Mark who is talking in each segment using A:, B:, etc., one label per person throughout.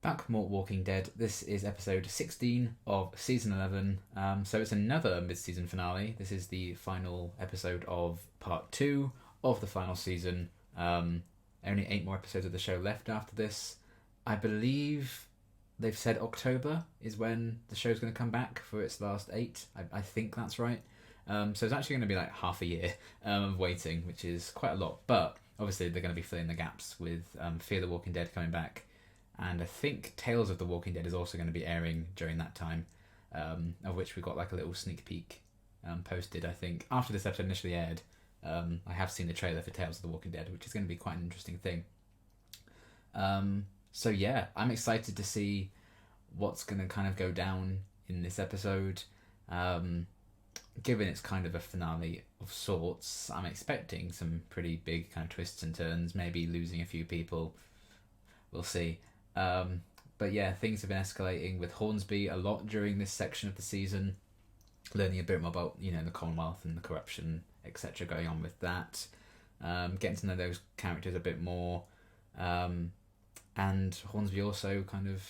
A: Back from Walking Dead. This is episode 16 of season 11. So it's another mid-season finale. This is the final episode of part 2 of the final season. Only 8 more episodes of the show left after this. I believe they've said October is when the show's going to come back for its last 8. I think that's right. So it's actually going to be like half a year of waiting, which is quite a lot. But obviously they're going to be filling the gaps with Fear the Walking Dead coming back. And I think Tales of the Walking Dead is also going to be airing during that time, of which we got like a little sneak peek posted, I think. After this episode initially aired, I have seen the trailer for Tales of the Walking Dead, which is going to be quite an interesting thing. So yeah, I'm excited to see what's going to kind of go down in this episode. Given it's kind of a finale of sorts, I'm expecting some pretty big kind of twists and turns, maybe losing a few people. We'll see. But yeah, things have been escalating with Hornsby a lot during this section of the season, learning a bit more about, the Commonwealth and the corruption, etc. going on with that, getting to know those characters a bit more, and Hornsby also kind of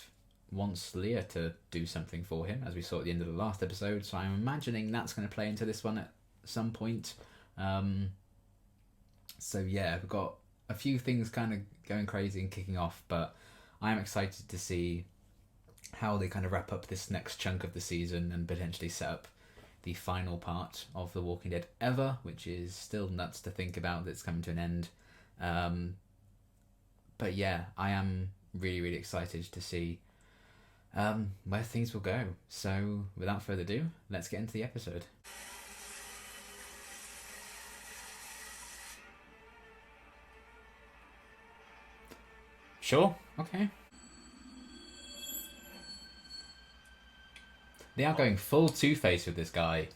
A: wants Leah to do something for him, as we saw at the end of the last episode, so I'm imagining that's going to play into this one at some point. So yeah, we've got a few things kind of going crazy and kicking off, but I am excited to see how they kind of wrap up this next chunk of the season and potentially set up the final part of The Walking Dead ever, which is still nuts to think about that's coming to an end. But yeah, I am really, really excited to see where things will go. So without further ado, let's get into the episode. Sure, okay. They are going full Two-Face with this guy.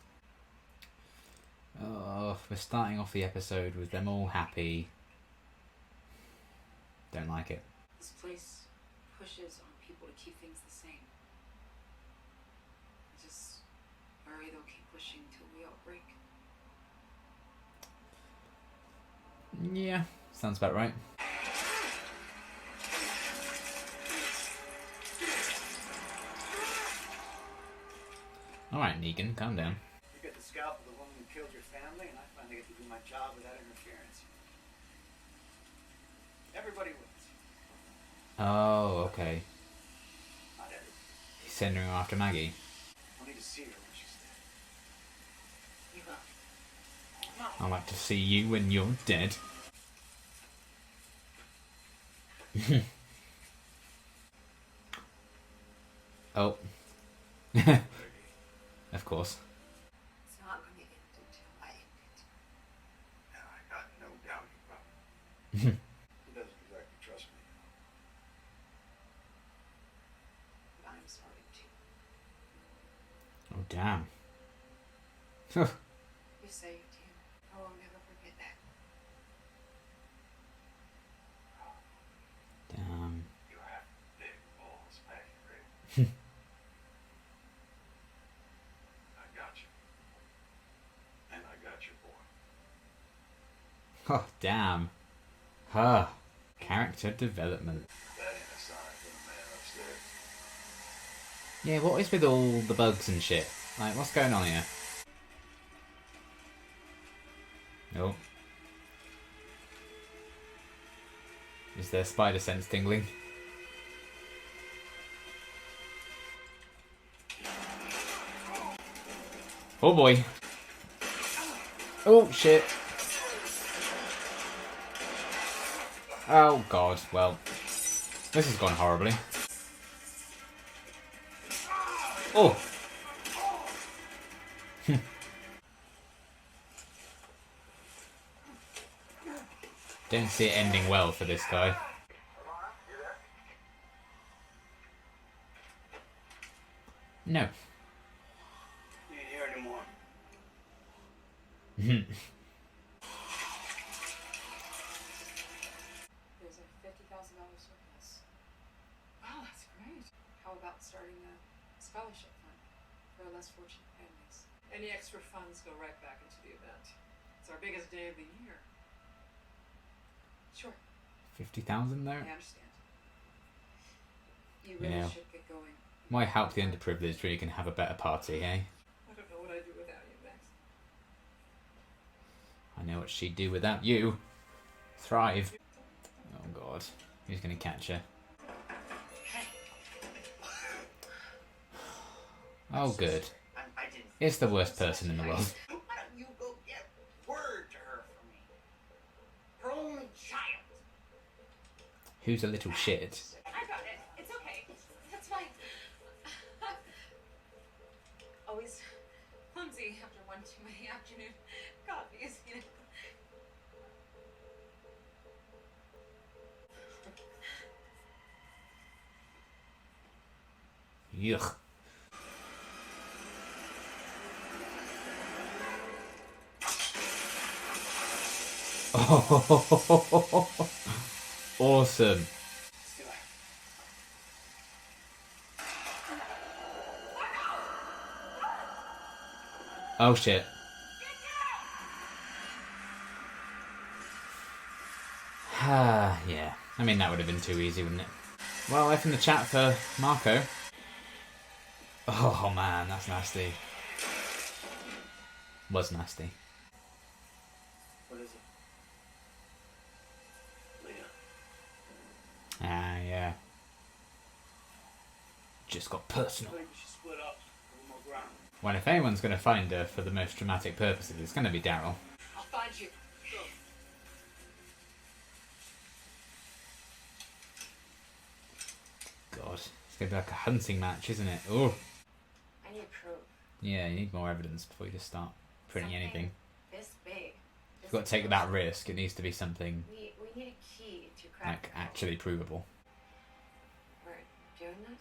A: Oh, we're starting off the episode with them all happy. Don't like it.
B: This place pushes on people to keep things the same. I just worry they'll keep pushing till we all break.
A: Yeah, sounds about right. Alright, Negan, calm down.
C: You get the scalp of the woman who killed your family, and I finally get to do my job without interference. Everybody wins.
A: Oh, okay.
C: Not everybody.
A: He's sending her after Maggie.
C: I need to see her when she's dead.
B: You will.
A: I'd like to see you when you're dead. Oh. Of course.
B: It's not going to end until I end it.
C: And I got no doubt you will. He doesn't exactly trust me.
B: But I'm starting to.
A: Oh, damn.
B: You saved him. I will never forget that.
A: Damn.
C: You have big balls, Maggie. I got you. And I got your boy.
A: Oh, damn. Huh. Character development.
C: That ain't a sign from the man upstairs.
A: Yeah, what is with all the bugs and shit? Like, what's going on here? Oh. Is there spider sense tingling? Oh boy. Oh shit. Oh god, well. This has gone horribly. Oh! Don't see it ending well for this guy. No.
C: You ain't here anymore.
B: There's a $50,000 surplus. Wow, that's great. How about starting a scholarship fund for less fortunate families? Any extra funds go right back into the event. It's our biggest day of the year. Sure.
A: 50,000 there?
B: I understand. You
A: You
B: really
A: know.
B: should get going.
A: Why help the underprivileged when you can have a better party, eh?
B: I don't know what I'd do without you, Max.
A: I know what she'd do without you. Thrive. Oh god. Who's gonna catch her? Oh good.
C: I didn't.
A: It's the worst person in the world.
C: Why don't you go get word to her for me? Her only child.
A: Who's a little shit?
B: I got it. It's okay. That's fine. Always clumsy after one too many afternoon coffees, you know.
A: Yuck. Oh, awesome. Oh shit. Yeah. I mean, that would have been too easy, wouldn't it? Well, F in the chat for Marco. Oh man, that's nasty. Was nasty.
C: What is it? Leah.
A: Ah, yeah. Just got personal.
C: I think we should split up. A little more ground.
A: Well, if anyone's going to find her for the most dramatic purposes, it's going to be Daryl.
B: I'll find you. Go.
A: God, it's going to be like a hunting match, isn't it? Oh,
B: I need proof.
A: yeah, you need more evidence before you just start printing
B: Something
A: anything.
B: This big.
A: You've got to take that risk. It needs to be something,
B: We need a key to crack
A: like,
B: the code.
A: actually provable.
B: We're doing this?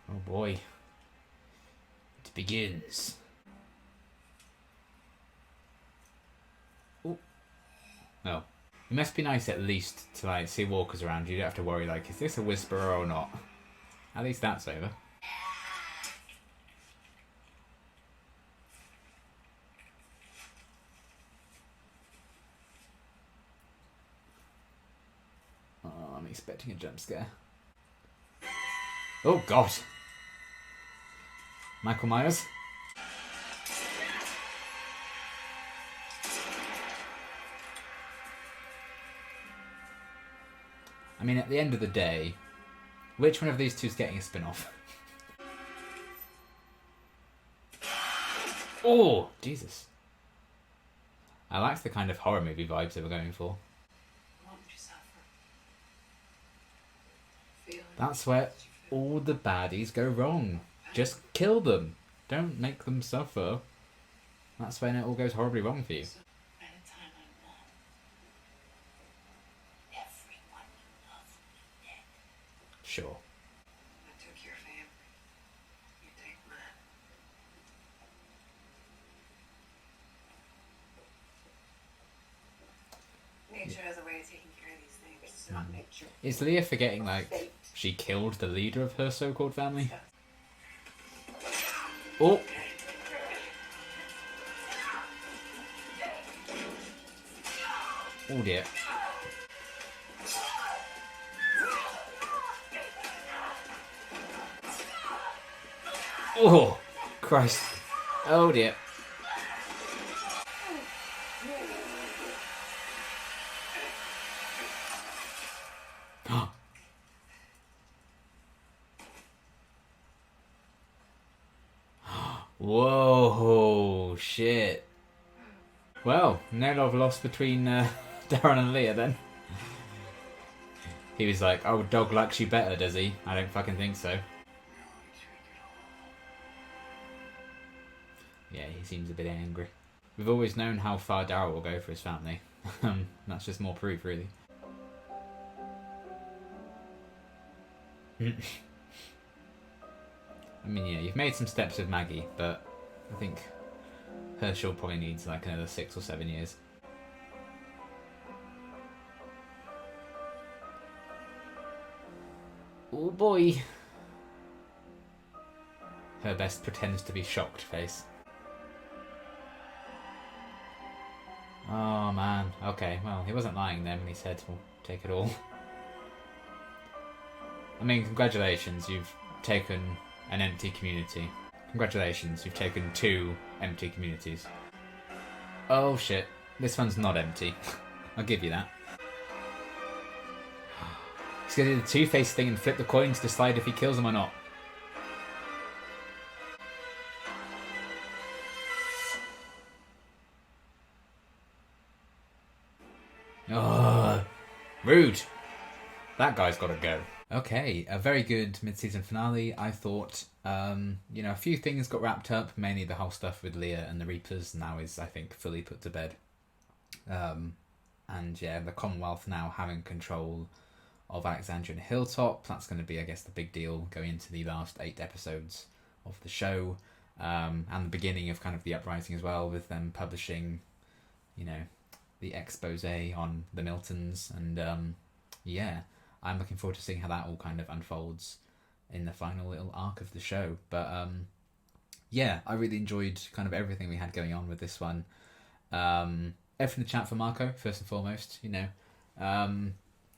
A: Oh boy. It begins. Oh. Oh. It must be nice at least to, like, see walkers around. You don't have to worry, like, is this a whisperer or not? At least that's over. Oh, I'm expecting a jump scare. Oh god! Michael Myers? I mean, at the end of the day, which one of these two is getting a spin-off? Oh! Jesus. I liked the kind of horror movie vibes they were going for.
B: Why would you suffer? Feeling
A: That's where all the baddies go wrong. Just kill them. Don't make them suffer. That's when it all goes horribly wrong for you.
B: By the time I'm gone, everyone you love will be dead.
A: Sure.
B: I took your family. You take mine. Nature has a way of taking care of these things. It's not nature.
A: Is Leah forgetting, like, she killed the leader of her so-called family? Oh! Oh dear. Oh! Christ. Oh dear. Whoa, shit. Well, no love lost between Darren and Leah then. He was like, oh, dog likes you better, does he? I don't fucking think so. Yeah, he seems a bit angry. We've always known how far Daryl will go for his family. That's just more proof, really. I mean, yeah, you've made some steps with Maggie, but I think Herschel probably needs like another 6 or 7 years. Oh boy. Her best pretends to be shocked face. Oh man, okay, well, he wasn't lying then when he said we'll take it all. I mean, congratulations, you've taken an empty community. Congratulations, you've taken 2 empty communities. Oh shit, this one's not empty. I'll give you that. He's gonna do the Two-Face thing and flip the coin to decide if he kills him or not. Oh, rude. That guy's got to go. Okay, a very good mid-season finale. I thought, a few things got wrapped up. Mainly the whole stuff with Leah and the Reapers now is, I think, fully put to bed. And yeah, the Commonwealth now having control of Alexandria and Hilltop. That's going to be, I guess, the big deal going into the last 8 episodes of the show. And the beginning of kind of the uprising as well, with them publishing, the expose on the Miltons. And I'm looking forward to seeing how that all kind of unfolds in the final little arc of the show. But I really enjoyed kind of everything we had going on with this one. Everything in the chat for Marco, first and foremost.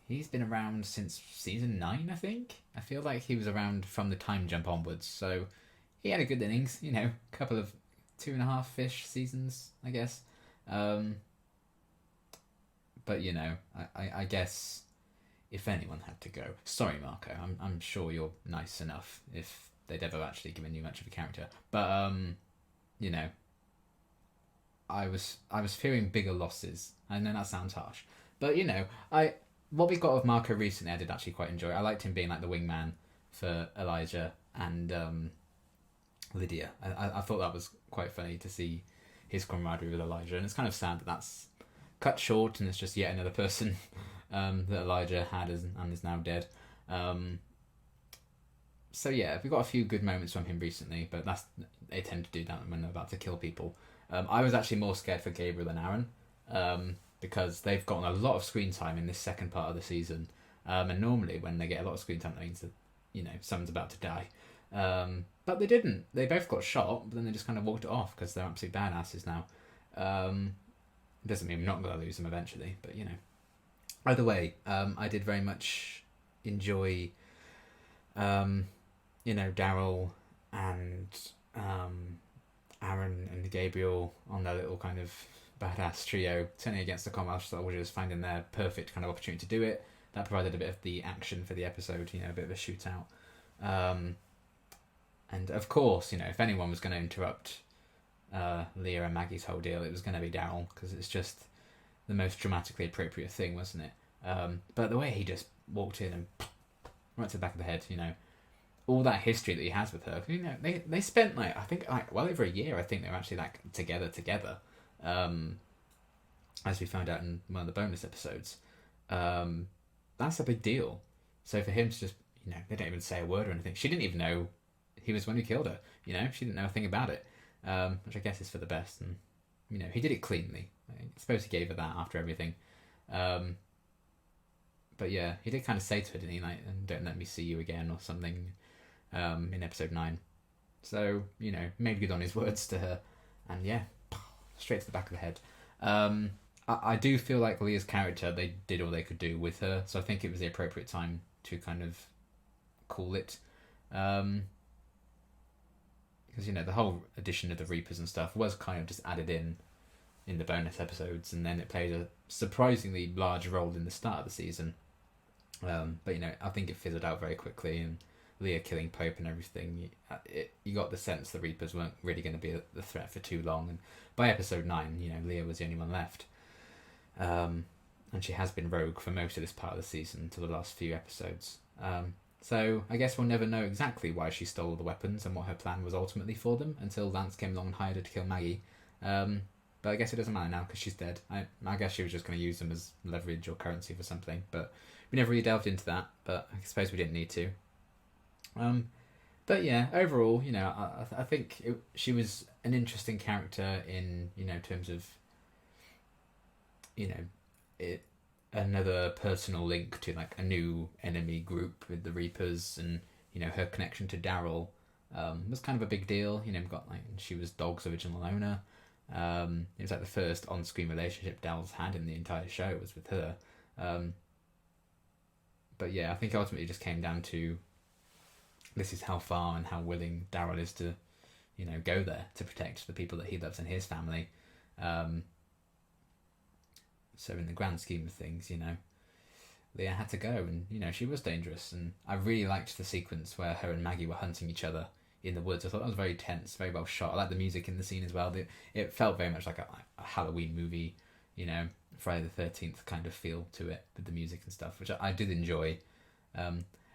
A: He's been around since season 9, I think. I feel like he was around from the time jump onwards, so he had a good innings. A couple of 2.5-ish seasons, I guess. But I guess if anyone had to go, sorry Marco, I'm sure you're nice enough if they'd ever actually given you much of a character. But I was fearing bigger losses. I know that sounds harsh, but what we got of Marco recently, I did actually quite enjoy. I liked him being like the wingman for Elijah and Lydia. I thought that was quite funny to see his camaraderie with Elijah, and it's kind of sad that that's cut short and it's just yet another person that Elijah had and is now dead. So yeah, we got a few good moments from him recently, but they tend to do that when they're about to kill people. I was actually more scared for Gabriel and Aaron, because they've gotten a lot of screen time in this second part of the season. And normally when they get a lot of screen time, that means that, someone's about to die. But they didn't. They both got shot, but then they just kind of walked it off because they're absolute badasses now. Doesn't mean we're not going to lose them eventually, but Either way, I did very much enjoy, Daryl and Aaron and Gabriel on their little kind of badass trio turning against the Commonwealth soldiers, finding their perfect kind of opportunity to do it. That provided a bit of the action for the episode, a bit of a shootout. And of course, if anyone was going to interrupt Leah and Maggie's whole deal, it was going to be Daryl, because it's just the most dramatically appropriate thing, wasn't it? But the way he just walked in and right to the back of the head, all that history that he has with her. They spent I think well over a year. I think they were actually together. As we found out in one of the bonus episodes. That's a big deal. So for him to just, they don't even say a word or anything. She didn't even know he was the one who killed her. She didn't know a thing about it. Which I guess is for the best. And, he did it cleanly. I suppose he gave her that after everything. But yeah, he did kind of say to her, didn't he, don't let me see you again or something, in episode 9. So, made good on his words to her. And yeah, straight to the back of the head. I do feel like Leah's character, they did all they could do with her. So I think it was the appropriate time to kind of call it. Because, the whole addition of the Reapers and stuff was kind of just added in the bonus episodes, and then it played a surprisingly large role in the start of the season. But I think it fizzled out very quickly, and Leah killing Pope and everything, you got the sense the Reapers weren't really going to be the threat for too long, and by episode 9, Leah was the only one left. And she has been rogue for most of this part of the season to the last few episodes. So I guess we'll never know exactly why she stole the weapons and what her plan was ultimately for them until Lance came along and hired her to kill Maggie. But I guess it doesn't matter now because she's dead. I guess she was just going to use them as leverage or currency for something, but we never really delved into that, but I suppose we didn't need to. But yeah, overall, I think she was an interesting character in, terms of, another personal link to a new enemy group with the Reapers, and her connection to Daryl was kind of a big deal. She was Dog's original owner. It was the first on-screen relationship Daryl's had in the entire show was with her. But yeah, I think ultimately it just came down to this is how far and how willing Daryl is to, go there to protect the people that he loves and his family. So in the grand scheme of things, Leah had to go, and she was dangerous. And I really liked the sequence where her and Maggie were hunting each other in the woods. I thought that was very tense, very well shot. I like the music in the scene as well. It felt very much like a Halloween movie, Friday the 13th kind of feel to it with the music and stuff, which I did enjoy.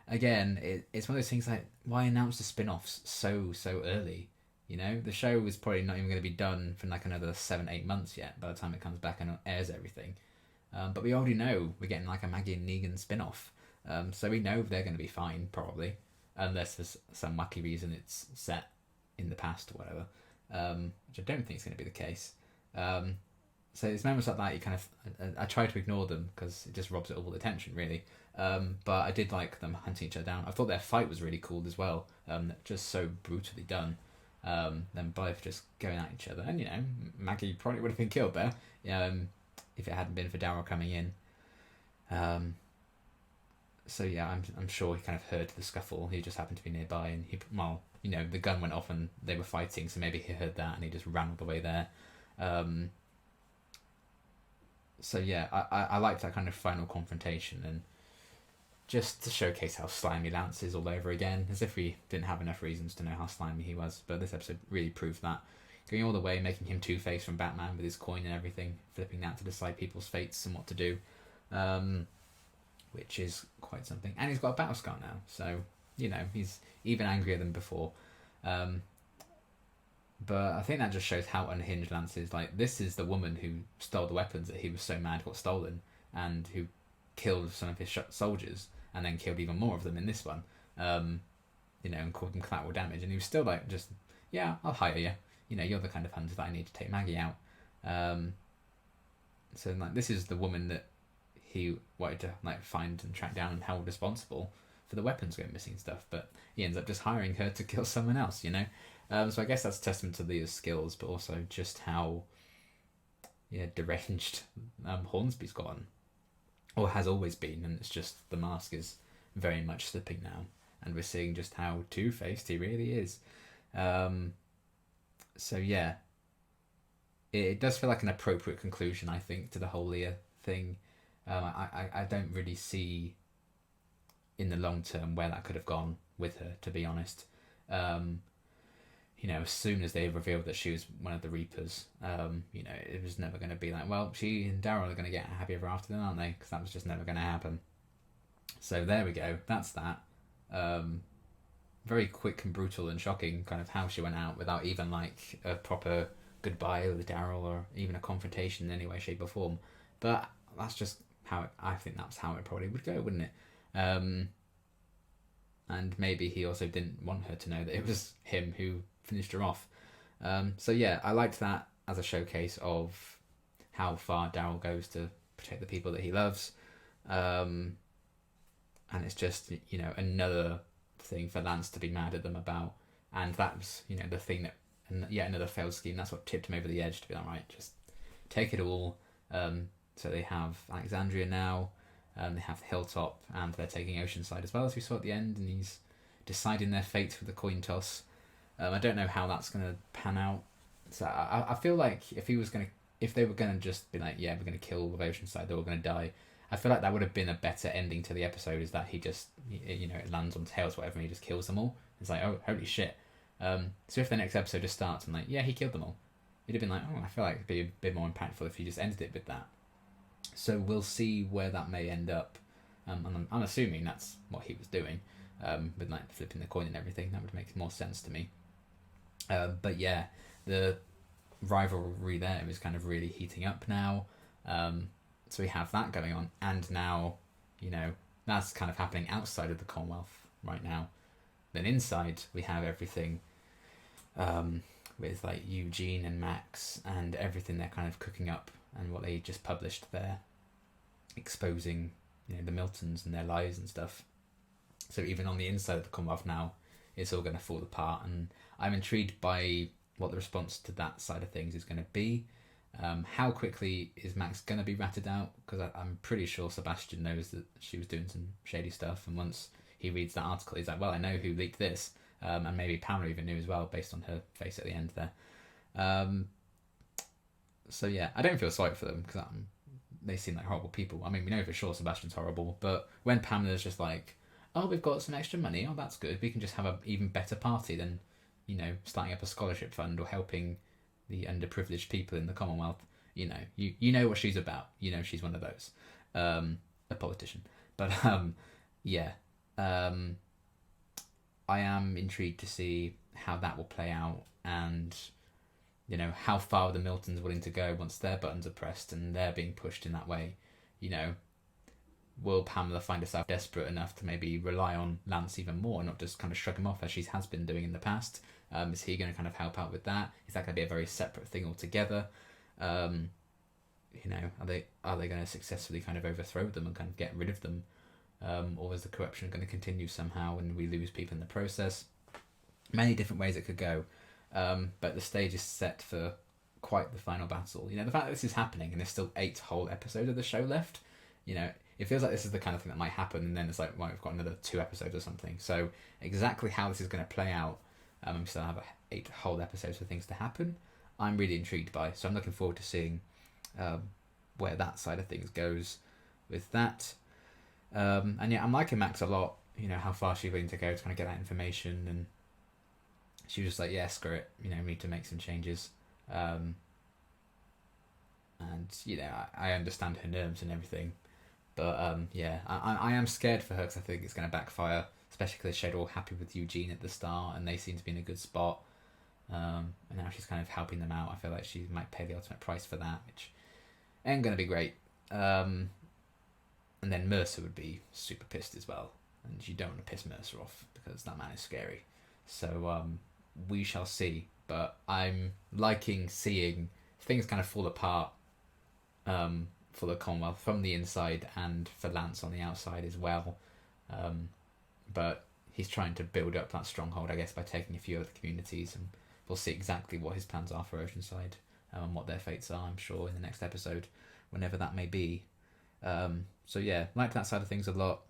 A: Again, it's one of those things like, why announce the spin-offs so early? The show is probably not even going to be done for like another 7-8 months yet by the time it comes back and airs everything. But we already know we're getting like a Maggie and Negan spin-off. So we know they're going to be fine, probably. Unless there's some wacky reason it's set in the past or whatever. Which I don't think is going to be the case. So it's moments like that you kind of... I try to ignore them because it just robs it all the attention, really. But I did like them hunting each other down. I thought their fight was really cool as well. Just so brutally done. Them both just going at each other. And, Maggie probably would have been killed there if it hadn't been for Daryl coming in. So, yeah, I'm sure he kind of heard the scuffle. He just happened to be nearby. And, the gun went off and they were fighting. So maybe he heard that and he just ran all the way there. So, yeah, I liked that kind of final confrontation. And just to showcase how slimy Lance is all over again, as if we didn't have enough reasons to know how slimy he was. But this episode really proved that. Going all the way, making him Two-Face from Batman with his coin and everything, flipping that to decide people's fates and what to do, which is quite something. And he's got a battle scar now, so, he's even angrier than before. But I think that just shows how unhinged Lance is. Like, this is the woman who stole the weapons that he was so mad got stolen, and who killed some of his soldiers, and then killed even more of them in this one, and caused them collateral damage. And he was still like, just, yeah, I'll hire you. You're the kind of hunter that I need to take Maggie out. So, like, this is the woman that he wanted to, like, find and track down and held responsible for the weapons going missing and stuff. But he ends up just hiring her to kill someone else, So I guess that's a testament to Leah's skills, but also just how, deranged Hornsby's gotten. Or has always been, and it's just the mask is very much slipping now, and we're seeing just how two-faced he really is. So yeah, it does feel like an appropriate conclusion, I think, to the whole Leah thing. I don't really see in the long term where that could have gone with her, to be honest. As soon as they revealed that she was one of the Reapers, it was never going to be like, well, she and Daryl are going to get happy ever after then, aren't they? Because that was just never going to happen. So there we go. That's that. Very quick and brutal and shocking kind of how she went out without even like a proper goodbye with Daryl or even a confrontation in any way, shape or form. But that's just how I think that's how it probably would go, wouldn't it? And maybe he also didn't want her to know that it was him who finished her off. So yeah, I liked that as a showcase of how far Daryl goes to protect the people that he loves. And it's just, another thing for Lance to be mad at them about. And that was, the thing that, and yet another failed scheme. That's what tipped him over the edge to be like, right, just take it all. So they have Alexandria now, they have Hilltop, and they're taking Oceanside as well, as we saw at the end, and he's deciding their fate with the coin toss. I don't know how that's going to pan out. So I feel like if they were going to just be like, yeah, we're going to kill with Oceanside, they're all going to die, I feel like that would have been a better ending to the episode, is that he just, it lands on tails, whatever, and he just kills them all. It's like, oh, holy shit. So if the next episode just starts and like, yeah, he killed them all, it'd have been like, oh, I feel like it'd be a bit more impactful if he just ended it with that. So we'll see where that may end up. And I'm assuming that's what he was doing, with like flipping the coin and everything. That would make more sense to me. But yeah, the rivalry there is kind of really heating up now. So we have that going on, and now, that's kind of happening outside of the Commonwealth right now. Then inside, we have everything with like Eugene and Max and everything they're kind of cooking up, and what they just published there, exposing, the Miltons and their lies and stuff. So even on the inside of the Commonwealth now, it's all going to fall apart, and I'm intrigued by what the response to that side of things is going to be. How quickly is Max going to be ratted out? Because I'm pretty sure Sebastian knows that she was doing some shady stuff, and once he reads that article, he's like, well, I know who leaked this, and maybe Pamela even knew as well, based on her face at the end there. So yeah, I don't feel sorry for them, because they seem like horrible people. I mean, we know for sure Sebastian's horrible, but when Pamela's just like, oh, we've got some extra money, oh, that's good, we can just have an even better party than, starting up a scholarship fund or helping the underprivileged people in the Commonwealth. You know what she's about. She's one of those, a politician. But yeah, I am intrigued to see how that will play out, and how far the Miltons willing to go once their buttons are pressed and they're being pushed in that way. Will Pamela find herself desperate enough to maybe rely on Lance even more, and not just kind of shrug him off as she has been doing in the past? Is he going to kind of help out with that? Is that going to be a very separate thing altogether? Are they going to successfully kind of overthrow them and kind of get rid of them? Or is the corruption going to continue somehow and we lose people in the process? Many different ways it could go. But the stage is set for quite the final battle. The fact that this is happening and there's still 8 whole episodes of the show left, it feels like this is the kind of thing that might happen, and then it's like, well, we've got another 2 episodes or something. So exactly how this is going to play out, we still have 8 whole episodes for things to happen. I'm really intrigued by, so I'm looking forward to seeing where that side of things goes with that. And yeah, I'm liking Max a lot. How far she's willing to go to kind of get that information, and she was just like, yeah, screw it. We need to make some changes. And I understand her nerves and everything. But yeah, I am scared for her, because I think it's going to backfire, especially because they showed all happy with Eugene at the start and they seem to be in a good spot. And now she's kind of helping them out. I feel like she might pay the ultimate price for that, which ain't going to be great. And then Mercer would be super pissed as well. And you don't want to piss Mercer off, because that man is scary. So we shall see. But I'm liking seeing things kind of fall apart for the Commonwealth from the inside, and for Lance on the outside as well. But he's trying to build up that stronghold, I guess, by taking a few other communities, and we'll see exactly what his plans are for Oceanside, and what their fates are, I'm sure, in the next episode, whenever that may be. So yeah, like that side of things a lot.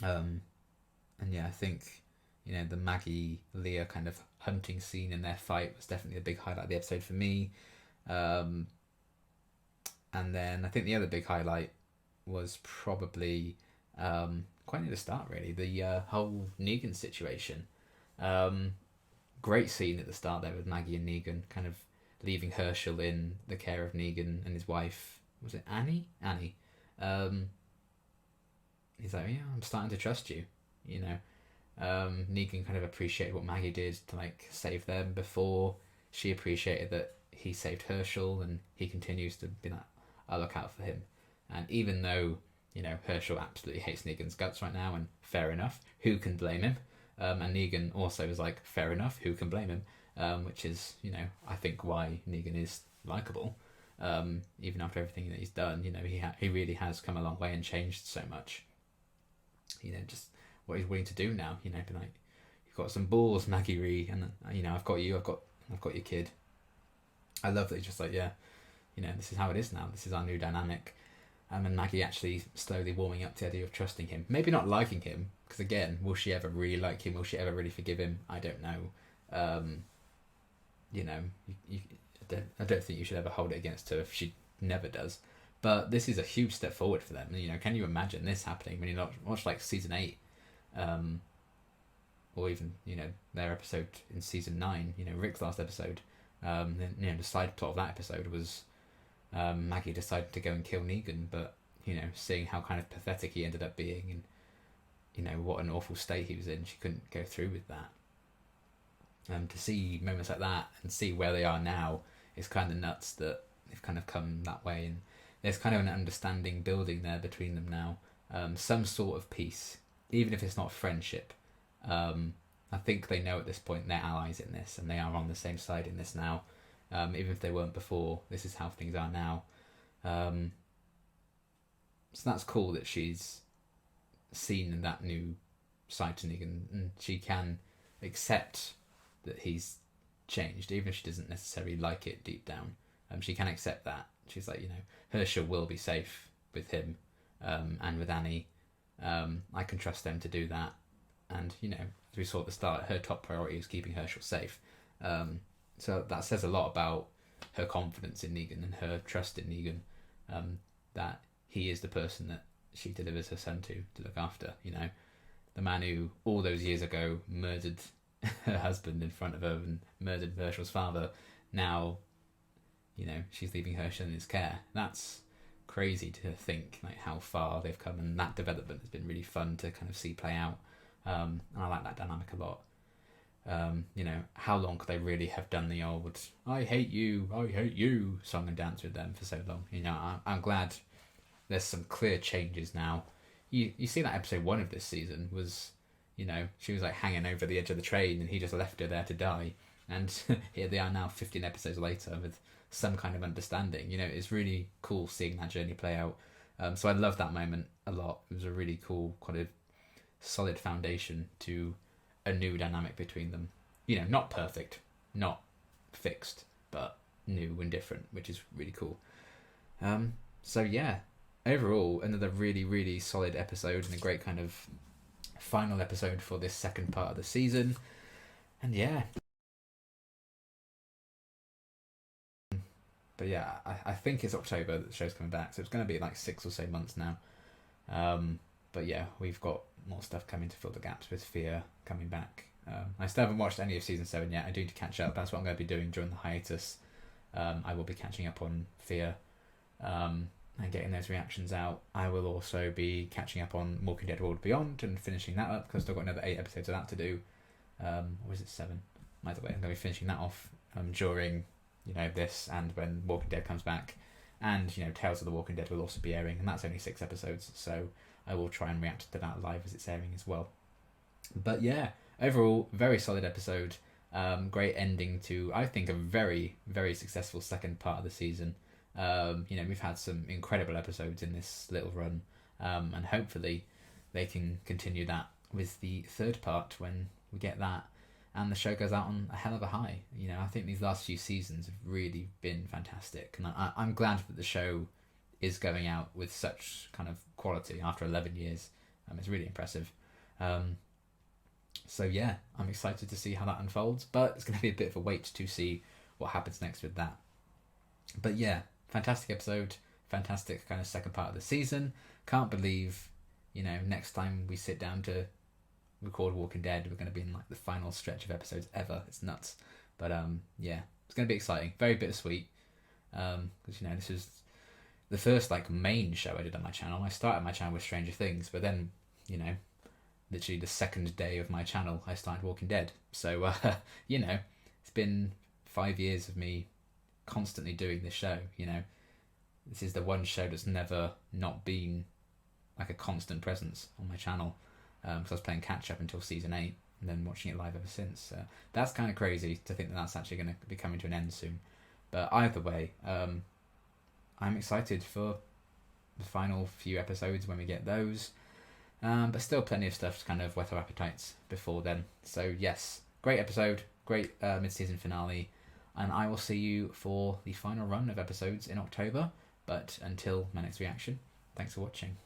A: And yeah, I think, the Maggie Leah kind of hunting scene in their fight was definitely a big highlight of the episode for me. And then I think the other big highlight was probably quite near the start, really, the whole Negan situation. Great scene at the start there with Maggie and Negan, kind of leaving Herschel in the care of Negan and his wife. Was it Annie? Annie. He's like, yeah, I'm starting to trust you. Negan kind of appreciated what Maggie did to save them before. She appreciated that he saved Herschel, and he continues to be like, I'll look out for him. And even though, Herschel absolutely hates Negan's guts right now, and fair enough, who can blame him? And Negan also is like, fair enough, who can blame him? Which is, I think why Negan is likeable. Even after everything that he's done, he really has come a long way and changed so much. Just what he's willing to do now, be like, you've got some balls, Maggie Ree, and I've got you, I've got your kid. I love that he's just like, yeah, this is how it is now. This is our new dynamic. And Maggie actually slowly warming up to the idea of trusting him. Maybe not liking him, because again, will she ever really like him? Will she ever really forgive him? I don't know. I don't think you should ever hold it against her if she never does. But this is a huge step forward for them. Can you imagine this happening when you watch season 8, or even their episode in season 9? Rick's last episode. The side plot of that episode was Maggie decided to go and kill Negan, but seeing how kind of pathetic he ended up being, and what an awful state he was in, she couldn't go through with that. To see moments like that and see where they are now is kind of nuts that they've kind of come that way, and there's kind of an understanding building there between them now, some sort of peace, even if it's not friendship. I think they know at this point they're allies in this, and they are on the same side in this now, even if they weren't before. This is how things are now. So that's cool that she's seen that new side to Negan, and she can accept that he's changed, even if she doesn't necessarily like it deep down. She can accept that. She's like, Herschel will be safe with him, and with Annie. I can trust them to do that. And, as we saw at the start, her top priority is keeping Herschel safe. So that says a lot about her confidence in Negan and her trust in Negan, that he is the person that she delivers her son to look after. The man who all those years ago murdered her husband in front of her and murdered Herschel's father. Now, she's leaving Herschel in his care. That's crazy to think, like, how far they've come, and that development has been really fun to kind of see play out. And I like that dynamic a lot. How long could they really have done the old I hate you song and dance with them for so long? I'm glad there's some clear changes now. You see that episode 1 of this season was, she was like hanging over the edge of the train and he just left her there to die. And here they are now 15 episodes later with some kind of understanding. It's really cool seeing that journey play out. So I love that moment a lot. It was a really cool kind of solid foundation to a new dynamic between them. Not perfect, not fixed, but new and different, which is really cool. So yeah, overall, another really, really solid episode and a great kind of final episode for this second part of the season. And yeah. But yeah, I think it's October that the show's coming back, so it's going to be like 6 or so months now. But yeah, we've got more stuff coming to fill the gaps with Fear coming back. I still haven't watched any of season 7 yet. I do need to catch up. That's what I'm going to be doing during the hiatus. I will be catching up on Fear and getting those reactions out. I will also be catching up on Walking Dead World Beyond and finishing that up, because I've still got another 8 episodes of that to do. Or is it 7? Either way, I'm going to be finishing that off during this and when Walking Dead comes back. And Tales of the Walking Dead will also be airing, and that's only 6 episodes, so I will try and react to that live as it's airing as well. But yeah, overall, very solid episode. Great ending to, I think, a very, very successful second part of the season. We've had some incredible episodes in this little run, and hopefully they can continue that with the third part when we get that, and the show goes out on a hell of a high. I think these last few seasons have really been fantastic, and I'm glad that the show is going out with such kind of quality after 11 years. It's really impressive. So yeah, I'm excited to see how that unfolds, but it's going to be a bit of a wait to see what happens next with that. But yeah, fantastic episode, fantastic kind of second part of the season. Can't believe, next time we sit down to record Walking Dead, we're going to be in like the final stretch of episodes ever. It's nuts. But yeah, it's going to be exciting. Very bittersweet. Because this is the first like main show I did on my channel. I started my channel with Stranger Things, but then literally the second day of my channel I started Walking Dead. So it's been 5 years of me constantly doing this show. This is the one show that's never not been like a constant presence on my channel, because I was playing catch up until season 8 and then watching it live ever since. That's kind of crazy to think that that's actually going to be coming to an end soon. But either way, I'm excited for the final few episodes when we get those. But still plenty of stuff to kind of whet our appetites before then. So yes, great episode, great mid-season finale, and I will see you for the final run of episodes in October. But until my next reaction, thanks for watching.